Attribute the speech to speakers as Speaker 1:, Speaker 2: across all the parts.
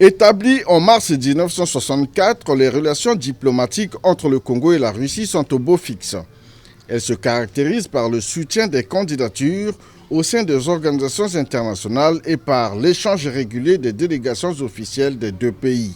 Speaker 1: Établies en mars 1964, les relations diplomatiques entre le Congo et la Russie sont au beau fixe. Elles se caractérisent par le soutien des candidatures au sein des organisations internationales et par l'échange régulier des délégations officielles des deux pays.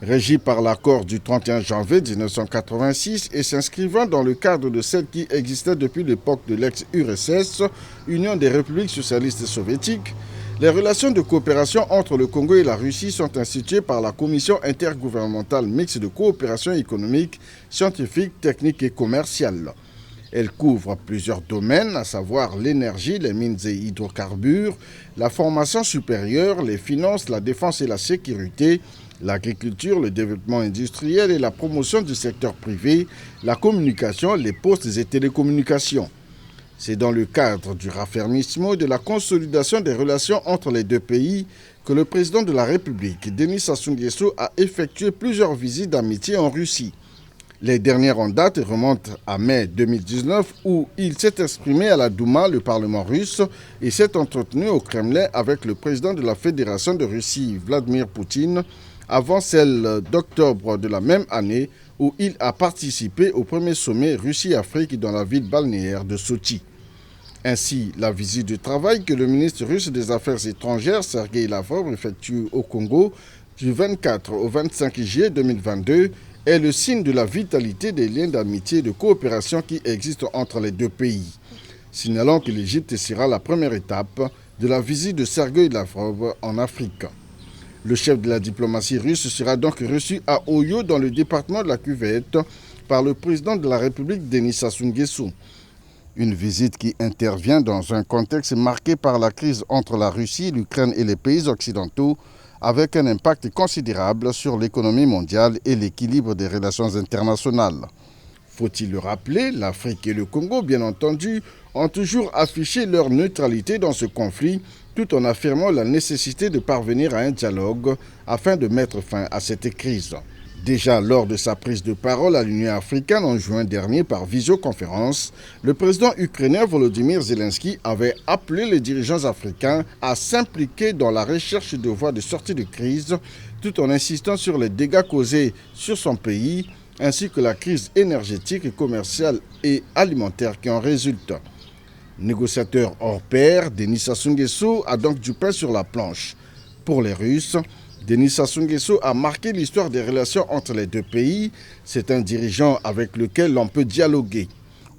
Speaker 1: Régie par l'accord du 31 janvier 1986 et s'inscrivant dans le cadre de celle qui existait depuis l'époque de l'ex-URSS, Union des républiques socialistes soviétiques, les relations de coopération entre le Congo et la Russie sont instituées par la Commission intergouvernementale mixte de coopération économique, scientifique, technique et commerciale. Elle couvre plusieurs domaines, à savoir l'énergie, les mines et hydrocarbures, la formation supérieure, les finances, la défense et la sécurité, l'agriculture, le développement industriel et la promotion du secteur privé, la communication, les postes et télécommunications. C'est dans le cadre du raffermissement et de la consolidation des relations entre les deux pays que le président de la République, Denis Sassou Nguesso, a effectué plusieurs visites d'amitié en Russie. Les dernières en date remontent à mai 2019 où il s'est exprimé à la Douma, le Parlement russe, et s'est entretenu au Kremlin avec le président de la Fédération de Russie, Vladimir Poutine, avant celle d'octobre de la même année où il a participé au premier sommet Russie-Afrique dans la ville balnéaire de Sochi. Ainsi, la visite de travail que le ministre russe des Affaires étrangères, Sergueï Lavrov, effectue au Congo du 24 au 25 juillet 2022 est le signe de la vitalité des liens d'amitié et de coopération qui existent entre les deux pays. Signalons que l'Égypte sera la première étape de la visite de Sergueï Lavrov en Afrique. Le chef de la diplomatie russe sera donc reçu à Oyo dans le département de la Cuvette par le président de la République Denis Sassou Nguesso. Une visite qui intervient dans un contexte marqué par la crise entre la Russie, l'Ukraine et les pays occidentaux, avec un impact considérable sur l'économie mondiale et l'équilibre des relations internationales. Faut-il le rappeler, l'Afrique et le Congo, bien entendu, ont toujours affiché leur neutralité dans ce conflit, tout en affirmant la nécessité de parvenir à un dialogue afin de mettre fin à cette crise. Déjà lors de sa prise de parole à l'Union africaine en juin dernier par visioconférence, le président ukrainien Volodymyr Zelensky avait appelé les dirigeants africains à s'impliquer dans la recherche de voies de sortie de crise, tout en insistant sur les dégâts causés sur son pays, ainsi que la crise énergétique, commerciale et alimentaire qui en résulte. Négociateur hors pair, Denis Sassou Nguesso a donc du pain sur la planche. Pour les Russes, Denis Sassou Nguesso a marqué l'histoire des relations entre les deux pays. C'est un dirigeant avec lequel l'on peut dialoguer.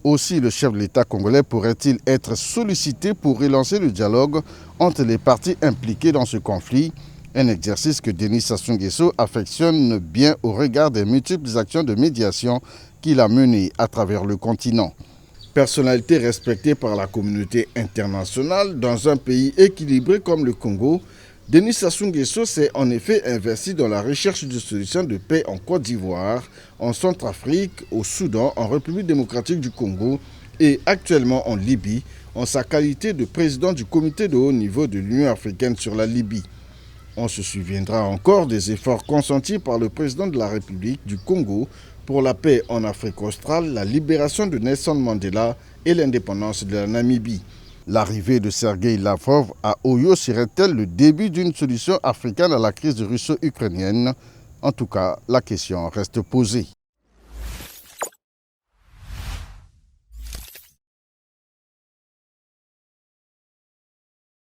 Speaker 1: Aussi, le chef de l'État congolais pourrait-il être sollicité pour relancer le dialogue entre les parties impliquées dans ce conflit, un exercice que Denis Sassou Nguesso affectionne bien au regard des multiples actions de médiation qu'il a menées à travers le continent. Personnalité respectée par la communauté internationale dans un pays équilibré comme le Congo, Denis Sassou Nguesso s'est en effet investi dans la recherche de solutions de paix en Côte d'Ivoire, en Centrafrique, au Soudan, en République démocratique du Congo et actuellement en Libye, en sa qualité de président du comité de haut niveau de l'Union africaine sur la Libye. On se souviendra encore des efforts consentis par le président de la République du Congo pour la paix en Afrique australe, la libération de Nelson Mandela et l'indépendance de la Namibie. L'arrivée de Sergueï Lavrov à Oyo serait-elle le début d'une solution africaine à la crise russo-ukrainienne? En tout cas, la question reste posée.